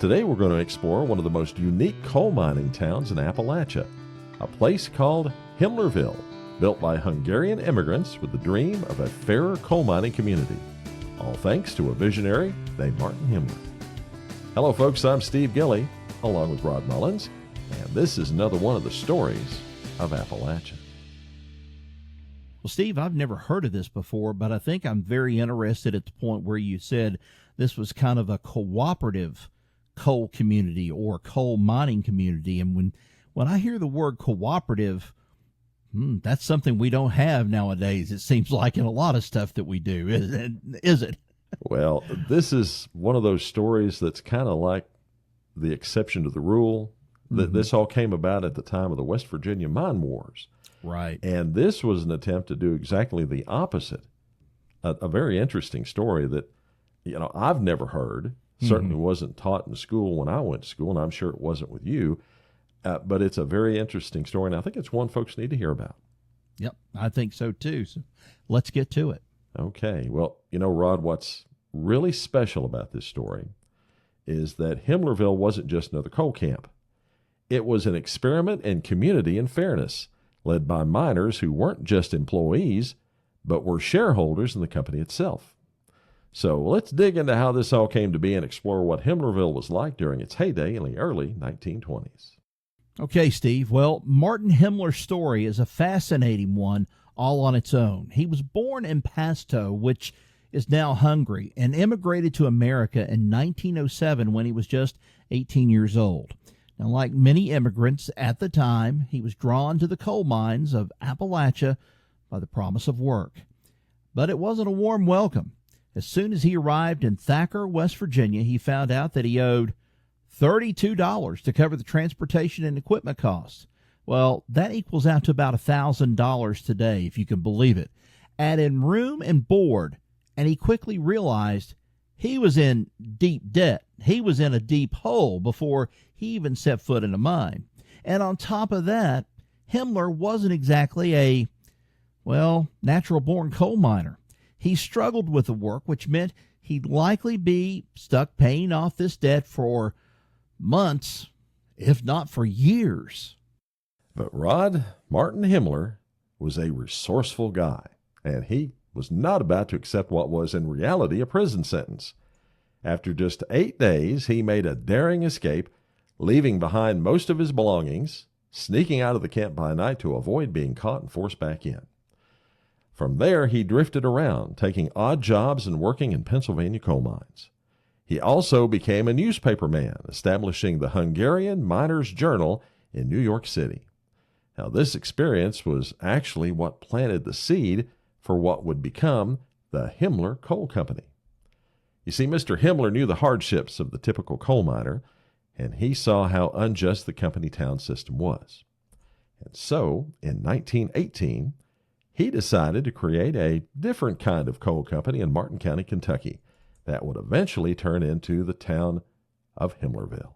Today we're going to explore one of the most unique coal mining towns in Appalachia, a place called Himlerville, built by Hungarian immigrants with the dream of a fairer coal mining community. All thanks to a visionary named Martin Himler. Hello folks, I'm Steve Gilley, along with Rod Mullins, and this is another one of the stories of Appalachia. Well, Steve, I've never heard of this before, but I think I'm very interested at the point where you said this was kind of a cooperative coal community or coal mining community. And when I hear the word cooperative, that's something we don't have nowadays, it seems like, in a lot of stuff that we do, is it? Well, this is one of those stories that's kind of like the exception to the rule. This all came about at the time of the West Virginia mine wars. Right. And this was an attempt to do exactly the opposite. A very interesting story that, I've never heard, certainly wasn't taught in school when I went to school, and I'm sure it wasn't with you. But it's a very interesting story, and I think it's one folks need to hear about. Yep, I think so too. So let's get to it. Okay. Well, Rod, what's really special about this story is that Himmlerville wasn't just another coal camp. It was an experiment in community and fairness, led by miners who weren't just employees, but were shareholders in the company itself. So let's dig into how this all came to be and explore what Himmlerville was like during its heyday in the early 1920s. Okay, Steve. Well, Martin Himler's story is a fascinating one all on its own. He was born in Pasto, which is now Hungary, and immigrated to America in 1907 when he was just 18 years old. Now, like many immigrants at the time, he was drawn to the coal mines of Appalachia by the promise of work. But it wasn't a warm welcome. As soon as he arrived in Thacker, West Virginia, he found out that he owed $32 to cover the transportation and equipment costs. Well, that equals out to about $1,000 today, if you can believe it. Add in room and board, and he quickly realized he was in deep debt. He was in a deep hole before he even set foot in a mine. And on top of that, Himler wasn't exactly a, natural-born coal miner. He struggled with the work, which meant he'd likely be stuck paying off this debt for months, if not for years. But Rod, Martin Himler was a resourceful guy, and he was not about to accept what was in reality a prison sentence. After just 8 days, he made a daring escape, leaving behind most of his belongings, sneaking out of the camp by night to avoid being caught and forced back in. From there, he drifted around, taking odd jobs and working in Pennsylvania coal mines. He also became a newspaper man, establishing the Hungarian Miners' Journal in New York City. Now, this experience was actually what planted the seed for what would become the Himler Coal Company. You see, Mr. Himler knew the hardships of the typical coal miner, and he saw how unjust the company town system was. And so, in 1918, he decided to create a different kind of coal company in Martin County, Kentucky, that would eventually turn into the town of Himmlerville.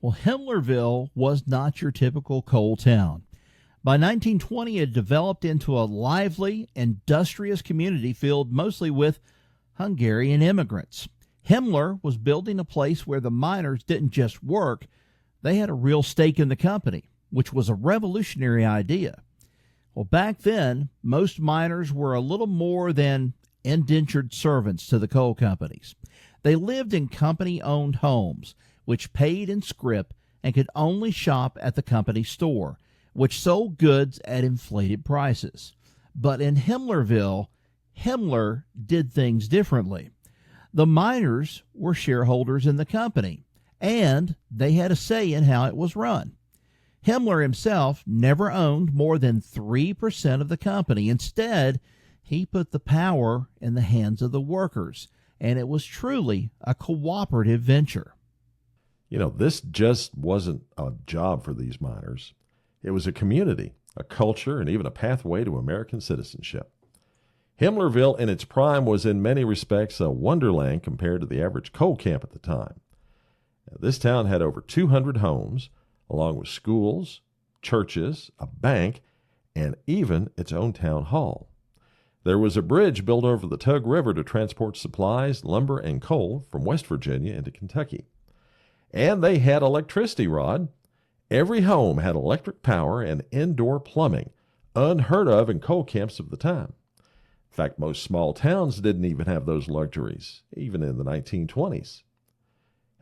Well, Himmlerville was not your typical coal town. By 1920, it developed into a lively, industrious community filled mostly with Hungarian immigrants. Himler was building a place where the miners didn't just work, they had a real stake in the company, which was a revolutionary idea. Well, back then, most miners were a little more than indentured servants to the coal companies. They lived in company-owned homes, which paid in scrip and could only shop at the company store, which sold goods at inflated prices. But in Himmlerville, Himler did things differently. The miners were shareholders in the company, and they had a say in how it was run. Himler himself never owned more than 3% of the company. Instead, he put the power in the hands of the workers, and it was truly a cooperative venture. This just wasn't a job for these miners. It was a community, a culture, and even a pathway to American citizenship. Himmlerville in its prime was in many respects a wonderland compared to the average coal camp at the time. This town had over 200 homes, along with schools, churches, a bank, and even its own town hall. There was a bridge built over the Tug River to transport supplies, lumber, and coal from West Virginia into Kentucky. And they had electricity, Rod. Every home had electric power and indoor plumbing, unheard of in coal camps of the time. In fact, most small towns didn't even have those luxuries, even in the 1920s.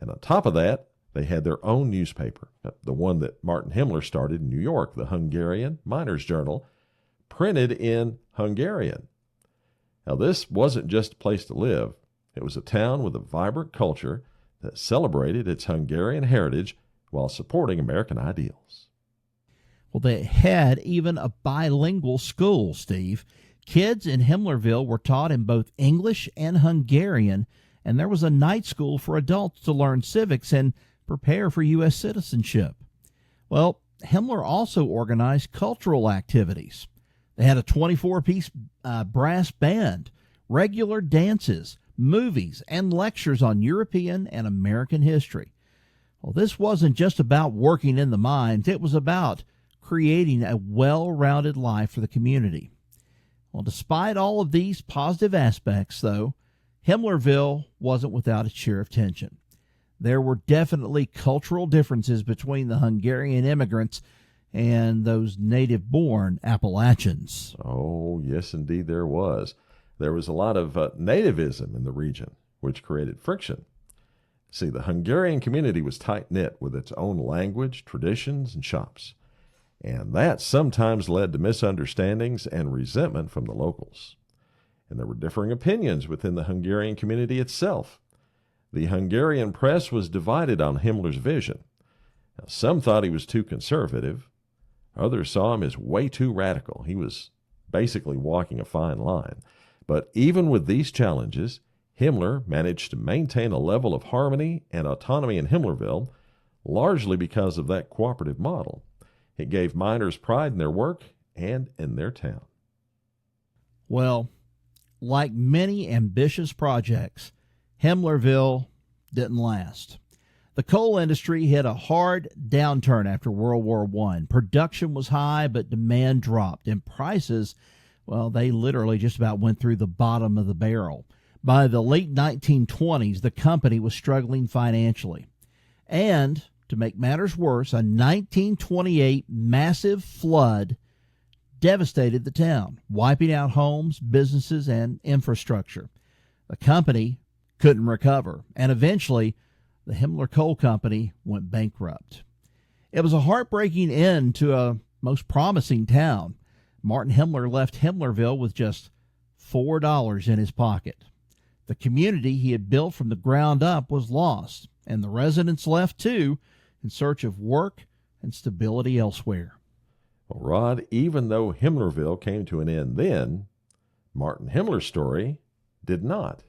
And on top of that, they had their own newspaper, the one that Martin Himler started in New York, the Hungarian Miners' Journal, printed in Hungarian. Now, this wasn't just a place to live. It was a town with a vibrant culture that celebrated its Hungarian heritage while supporting American ideals. Well, they had even a bilingual school, Steve. Kids in Himmlerville were taught in both English and Hungarian, and there was a night school for adults to learn civics and prepare for U.S. citizenship. Well, Himmler also organized cultural activities. They had a 24-piece brass band, regular dances, movies, and lectures on European and American history. Well, this wasn't just about working in the mines. It was about creating a well-rounded life for the community. Well, despite all of these positive aspects, though, Himmlerville wasn't without its share of tension. There were definitely cultural differences between the Hungarian immigrants and those native-born Appalachians. Oh, yes, indeed there was. There was a lot of nativism in the region, which created friction. See, the Hungarian community was tight-knit with its own language, traditions, and shops. And that sometimes led to misunderstandings and resentment from the locals. And there were differing opinions within the Hungarian community itself. The Hungarian press was divided on Himmler's vision. Now, some thought he was too conservative. Others saw him as way too radical. He was basically walking a fine line. But even with these challenges, Himmler managed to maintain a level of harmony and autonomy in Himmlerville, largely because of that cooperative model. It gave miners pride in their work and in their town. Well, like many ambitious projects, Himmlerville didn't last. The coal industry hit a hard downturn after World War I. Production was high, but demand dropped, and prices, well, they literally just about went through the bottom of the barrel. By the late 1920s, the company was struggling financially. And, to make matters worse, a 1928 massive flood devastated the town, wiping out homes, businesses, and infrastructure. The company couldn't recover, and eventually the Himmler Coal Company went bankrupt. It was a heartbreaking end to a most promising town. Martin Himler left Himmlerville with just $4 in his pocket. The community he had built from the ground up was lost, and the residents left too, in search of work and stability elsewhere. Well, Rod, even though Himmlerville came to an end then, Martin Himler's story did not.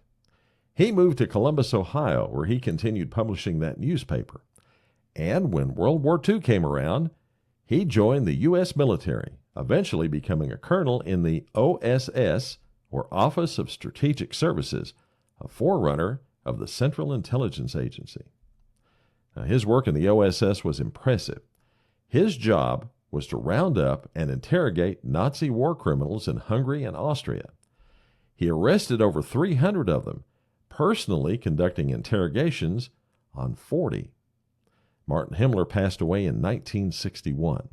He moved to Columbus, Ohio, where he continued publishing that newspaper. And when World War II came around, he joined the U.S. military, eventually becoming a colonel in the OSS, or Office of Strategic Services, a forerunner of the Central Intelligence Agency. Now, his work in the OSS was impressive. His job was to round up and interrogate Nazi war criminals in Hungary and Austria. He arrested over 300 of them, personally conducting interrogations on 40. Martin Himler passed away in 1961.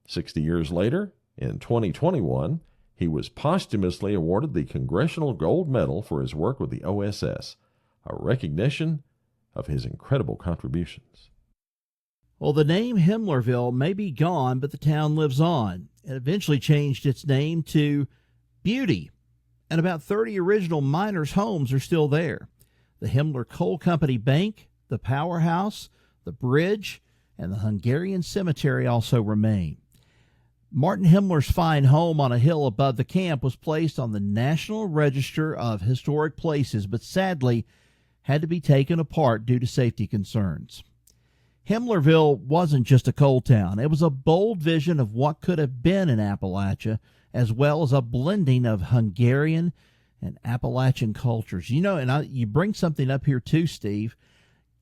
60 years later, in 2021, he was posthumously awarded the Congressional Gold Medal for his work with the OSS, a recognition of his incredible contributions. Well, the name Himmlerville may be gone, but the town lives on. It eventually changed its name to Beauty, and about 30 original miners' homes are still there. The Himmler Coal Company Bank, the powerhouse, the bridge, and the Hungarian cemetery also remain. Martin Himmler's fine home on a hill above the camp was placed on the National Register of Historic Places, but sadly had to be taken apart due to safety concerns. Himmlerville wasn't just a coal town. It was a bold vision of what could have been in Appalachia, as well as a blending of Hungarian and Appalachian cultures. You know, and you bring something up here too, Steve.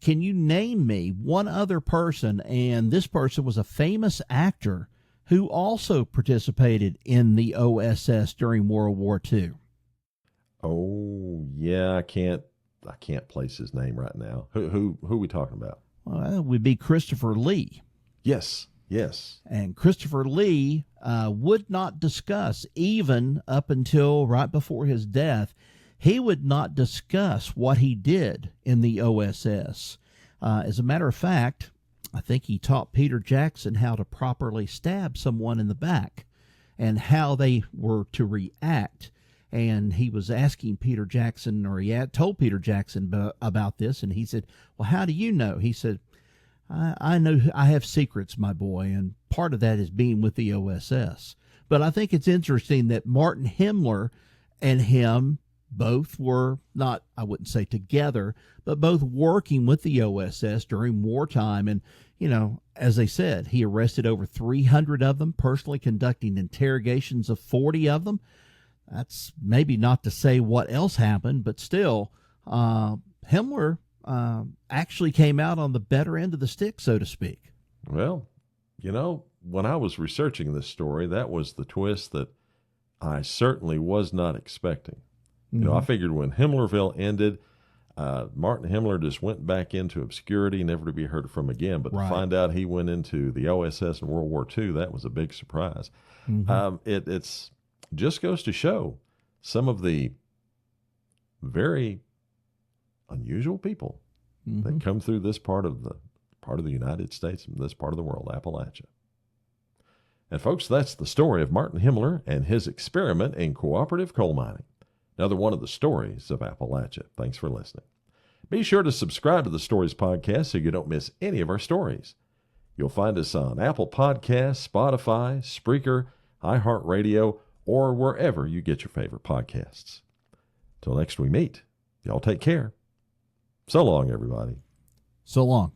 Can you name me one other person, and this person was a famous actor who also participated in the OSS during World War II? Oh, yeah, I can't place his name right now. Who are we talking about? Well, it would be Christopher Lee. Yes, yes. And Christopher Lee would not discuss, even up until right before his death, he would not discuss what he did in the OSS. As a matter of fact, I think he taught Peter Jackson how to properly stab someone in the back and how they were to react. And he was asking Peter Jackson, or he had told Peter Jackson about this, and he said, well, how do you know? He said, I know I have secrets, my boy, and part of that is being with the OSS. But I think it's interesting that Martin Himler and him both were not, I wouldn't say together, but both working with the OSS during wartime. And, you know, as they said, he arrested over 300 of them, personally conducting interrogations of 40 of them. That's maybe not to say what else happened, but still, Himmler actually came out on the better end of the stick, so to speak. Well, you know, when I was researching this story, that was the twist that I certainly was not expecting. You know, I figured when Himmlerville ended, Martin Himler just went back into obscurity, never to be heard from again. But to find out he went into the OSS in World War II, that was a big surprise. It's just goes to show some of the very unusual people that come through this part of the United States and this part of the world, Appalachia. And folks, that's the story of Martin Himler and his experiment in cooperative coal mining. Another one of the stories of Appalachia. Thanks for listening. Be sure to subscribe to the Stories Podcast so you don't miss any of our stories. You'll find us on Apple Podcasts, Spotify, Spreaker, iHeartRadio, or wherever you get your favorite podcasts. Till next we meet, y'all take care. So long, everybody. So long.